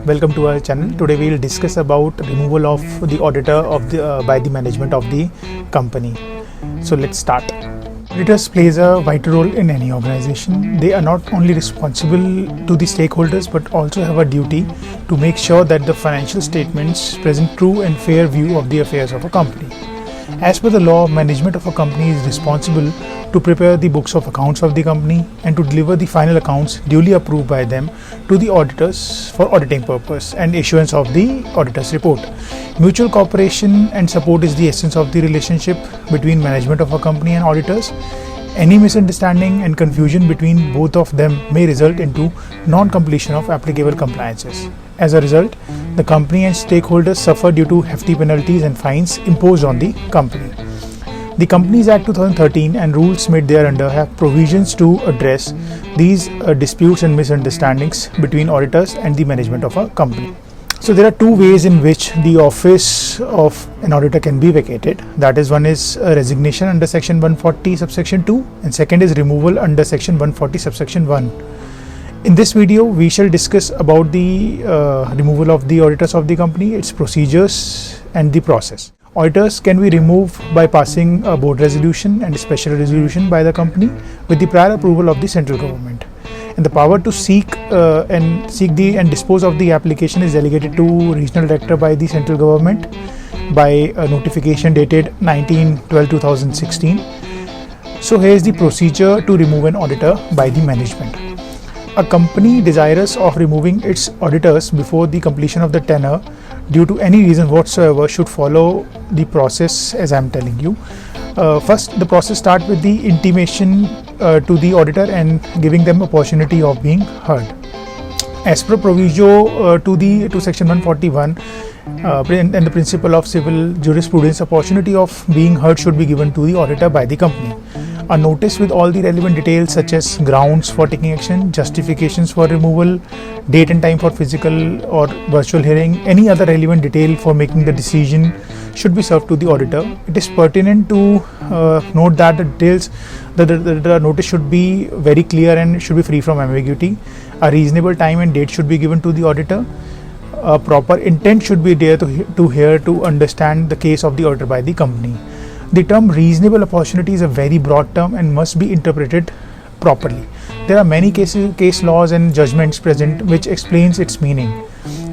welcome to our channel. Today we will discuss about removal of the auditor by the management of the company. So let's start. Auditors plays a vital role in any organization. They are not only responsible to the stakeholders but also have a duty to make sure that the financial statements present true and fair view of the affairs of a company. As per the law, management of a company is responsible to prepare the books of accounts of the company and to deliver the final accounts duly approved by them to the auditors for auditing purpose and issuance of the auditor's report. Mutual cooperation and support is the essence of the relationship between management of a company and auditors. Any misunderstanding and confusion between both of them may result into non-completion of applicable compliances. As a result, the company and stakeholders suffer due to hefty penalties and fines imposed on the company. The Companies Act 2013 and rules made thereunder have provisions to address these disputes and misunderstandings between auditors and the management of a company. So there are two ways in which the office of an auditor can be vacated. That is, one is resignation under section 140 subsection 2 and second is removal under section 140 subsection 1. In this video, we shall discuss about the removal of the auditors of the company, its procedures and the process. Auditors can be removed by passing a board resolution and a special resolution by the company with the prior approval of the central government. And the power to seek and dispose of the application is delegated to regional director by the central government by a notification dated 19/12/2016. So here is the procedure to remove an auditor by the management. A company desirous of removing its auditors before the completion of the tenure due to any reason whatsoever should follow the process as I am telling you. First, the process starts with the intimation to the auditor and giving them opportunity of being heard. As per proviso to section 141 and the principle of civil jurisprudence, opportunity of being heard should be given to the auditor by the company. A notice with all the relevant details such as grounds for taking action, justifications for removal, date and time for physical or virtual hearing, any other relevant detail for making the decision should be served to the auditor. It is pertinent to note that the details, the notice should be very clear and should be free from ambiguity. A reasonable time and date should be given to the auditor. A proper intent should be there to understand the case of the auditor by the company. The term reasonable opportunity is a very broad term and must be interpreted properly. There are many case laws and judgments present which explains its meaning.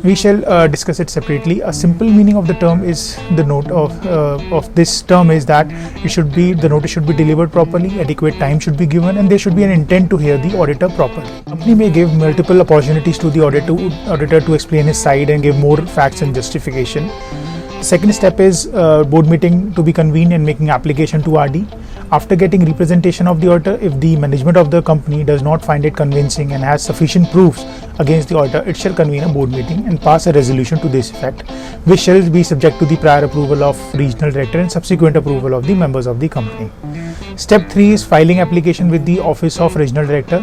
We shall discuss it separately. A simple meaning of the term is the note of this term is that the notice should be delivered properly, adequate time should be given, and there should be an intent to hear the auditor properly. The company may give multiple opportunities to the auditor to explain his side and give more facts and justification. Second step is board meeting to be convened and making application to RD. After getting representation of the auditor, if the management of the company does not find it convincing and has sufficient proofs against the auditor, it shall convene a board meeting and pass a resolution to this effect, which shall be subject to the prior approval of regional director and subsequent approval of the members of the company. Step 3 is filing application with the office of regional director.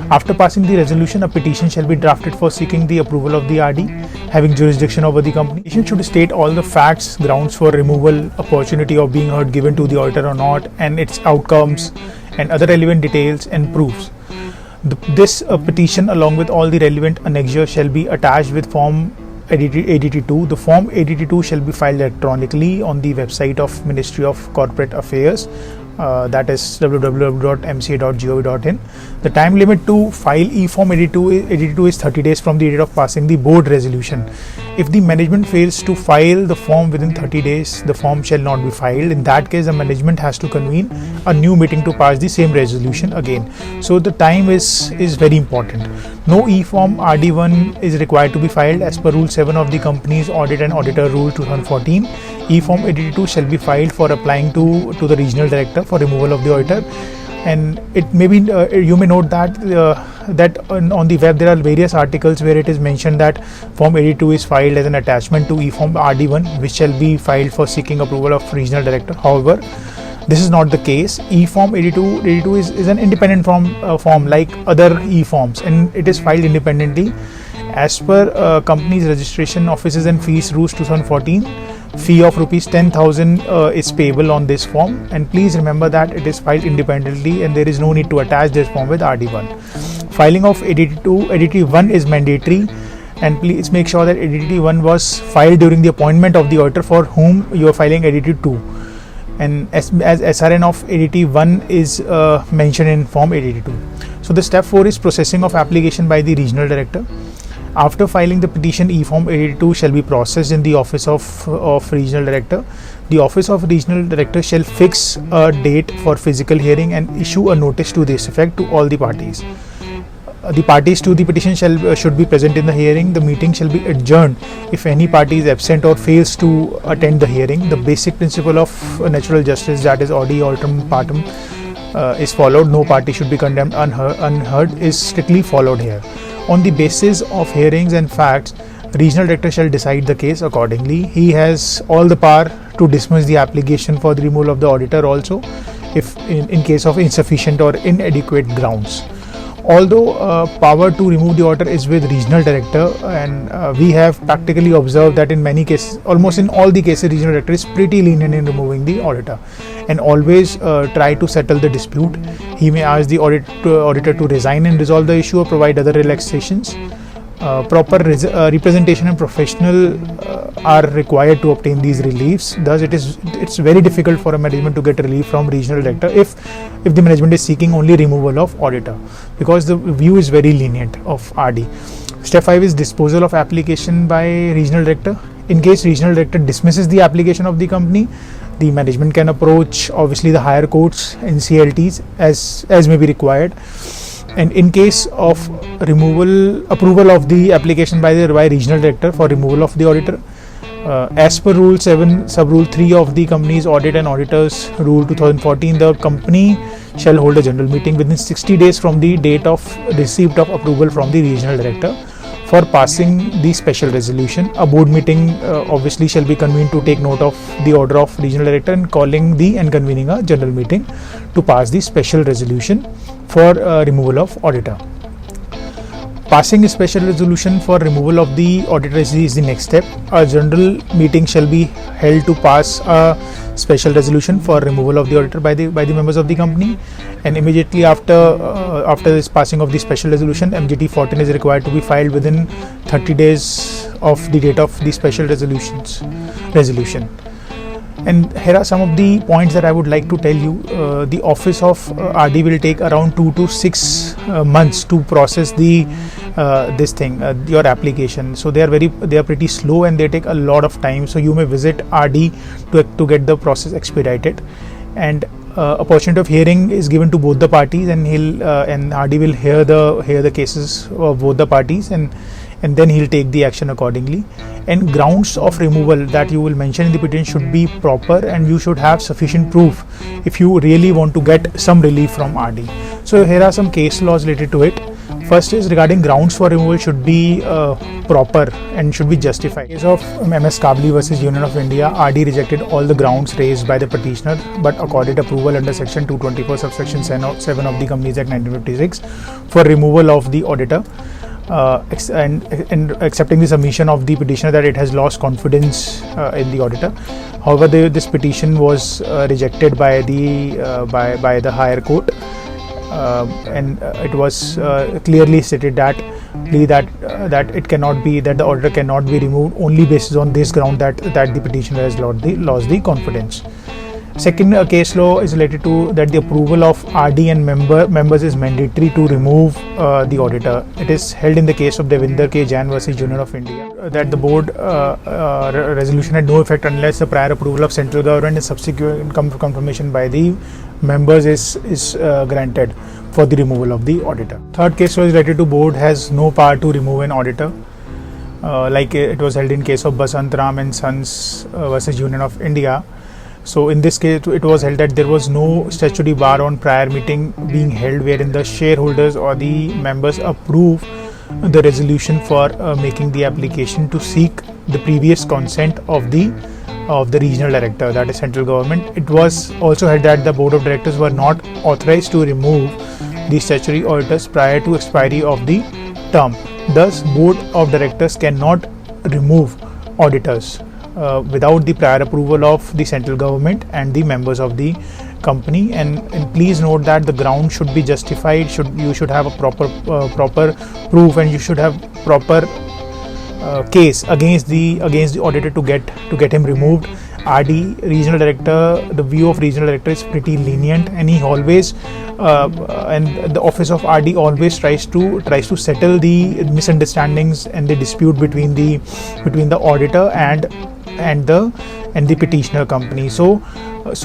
After passing the resolution, a petition shall be drafted for seeking the approval of the RD having jurisdiction over the company. The petition should state all the facts, grounds for removal, opportunity of being heard given to the auditor or not, and its outcomes and other relevant details and proofs. This petition along with all the relevant annexures shall be attached with Form ADT2. The Form ADT2 shall be filed electronically on the website of Ministry of Corporate Affairs, that is www.mca.gov.in. The time limit to file e-form ADT2 is 30 days from the date of passing the board resolution. If the management fails to file the form within 30 days, the form shall not be filed. In that case, the management has to convene a new meeting to pass the same resolution again. So the time is very important. No e-form RD1 is required to be filed as per Rule 7 of the Company's Audit and Auditor Rule 2014. E-form ADT2 shall be filed for applying to the regional director for removal of the auditor. And it may be you may note that on the web there are various articles where it is mentioned that Form 82 is filed as an attachment to e-form RD1, which shall be filed for seeking approval of regional director. However, this is not the case. E-form 82 is an independent form like other e-forms, and it is filed independently as per Company's Registration Offices and Fees Rules 2014. Fee of rupees 10,000 is payable on this form, and please remember that it is filed independently and there is no need to attach this form with RD1. Filing of ADT1 is mandatory and please make sure that ADT 1 was filed during the appointment of the auditor for whom you are filing ADT 2, and as SRN of ADT 1 is mentioned in form ADT 2. So the step 4 is processing of application by the regional director. After filing the petition, e-form ADT 2 shall be processed in the office of regional director. The office of regional director shall fix a date for physical hearing and issue a notice to this effect to all the parties. The parties to the petition should be present in the hearing. The meeting shall be adjourned if any party is absent or fails to attend the hearing. The basic principle of natural justice, that is audi alteram partem, is followed. No party should be condemned unheard is strictly followed here. On the basis of hearings and facts, regional director shall decide the case accordingly. He has all the power to dismiss the application for the removal of the auditor also, if in case of insufficient or inadequate grounds. Although power to remove the auditor is with regional director, and we have practically observed that in many cases, almost in all the cases, regional director is pretty lenient in removing the auditor and always try to settle the dispute. He may ask the auditor to resign and resolve the issue or provide other relaxations. Proper representation and professional are required to obtain these reliefs. Thus, it's very difficult for a management to get relief from regional director if the management is seeking only removal of auditor, because the view is very lenient of RD. Step 5 is disposal of application by regional director. In case regional director dismisses the application of the company, the management can approach obviously the higher courts, NCLTs as may be required. And in case of approval of the application by regional director for removal of the auditor, as per Rule 7, Sub-Rule 3 of the Company's Audit and Auditors Rule 2014, the company shall hold a general meeting within 60 days from the date of receipt of approval from the regional director for passing the special resolution. A board meeting obviously shall be convened to take note of the order of regional director and convening a general meeting to pass the special resolution for removal of auditor. Passing a special resolution for removal of the auditor is the next step. A general meeting shall be held to pass a special resolution for removal of the auditor by the members of the company, and immediately after this passing of the special resolution, MGT 14 is required to be filed within 30 days of the date of the special resolution. And here are some of the points that I would like to tell you. The office of RD will take around 2 to 6 months to process your application. So they are pretty slow and they take a lot of time. So you may visit RD to get the process expedited. And opportunity of hearing is given to both the parties, and RD will hear the cases of both the parties, and then he'll take the action accordingly. And grounds of removal that you will mention in the petition should be proper, and you should have sufficient proof if you really want to get some relief from RD. So here are some case laws related to it. First is regarding grounds for removal should be proper and should be justified. In case of MS Kabli versus Union of India, RD rejected all the grounds raised by the petitioner but accorded approval under section 224 subsection 7 of the Companies Act 1956 for removal of the auditor. And accepting the submission of the petitioner that it has lost confidence in the auditor. However, this petition was rejected by the higher court, and it was clearly stated that it cannot be, that the auditor cannot be removed only based on this ground that the petitioner has lost the confidence. Second case law is related to that the approval of RD and members is mandatory to remove the auditor. It is held in the case of Devinder K. Jain versus Union of India that the board resolution had no effect unless the prior approval of central government and subsequent confirmation by the members is granted for the removal of the auditor. Third case law is related to board has no power to remove an auditor. Like it was held in case of Basant Ram and Sons versus Union of India. So in this case, it was held that there was no statutory bar on prior meeting being held wherein the shareholders or the members approve the resolution for making the application to seek the previous consent of the regional director, that is central government. It was also held that the board of directors were not authorized to remove the statutory auditors prior to expiry of the term. Thus, board of directors cannot remove auditors without the prior approval of the central government and the members of the company. And please note that the ground should be justified. You should have a proper proof, and you should have proper case against the auditor to get him removed. RD, regional director, the view of regional director is pretty lenient, and he always and the office of RD always tries to settle the misunderstandings and the dispute between the auditor and the petitioner company. So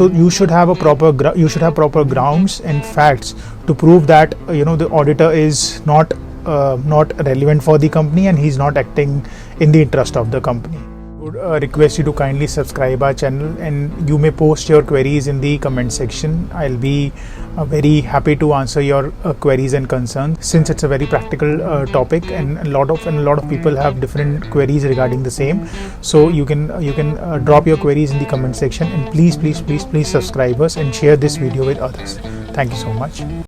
you should have proper grounds and facts to prove that the auditor is not relevant for the company and he's not acting in the interest of the company. Would request you to kindly subscribe our channel, and you may post your queries in the comment section. I'll be very happy to answer your queries and concerns, since it's a very practical topic, and a lot of people have different queries regarding the same. So you can drop your queries in the comment section, and please subscribe us and share this video with others. Thank you so much.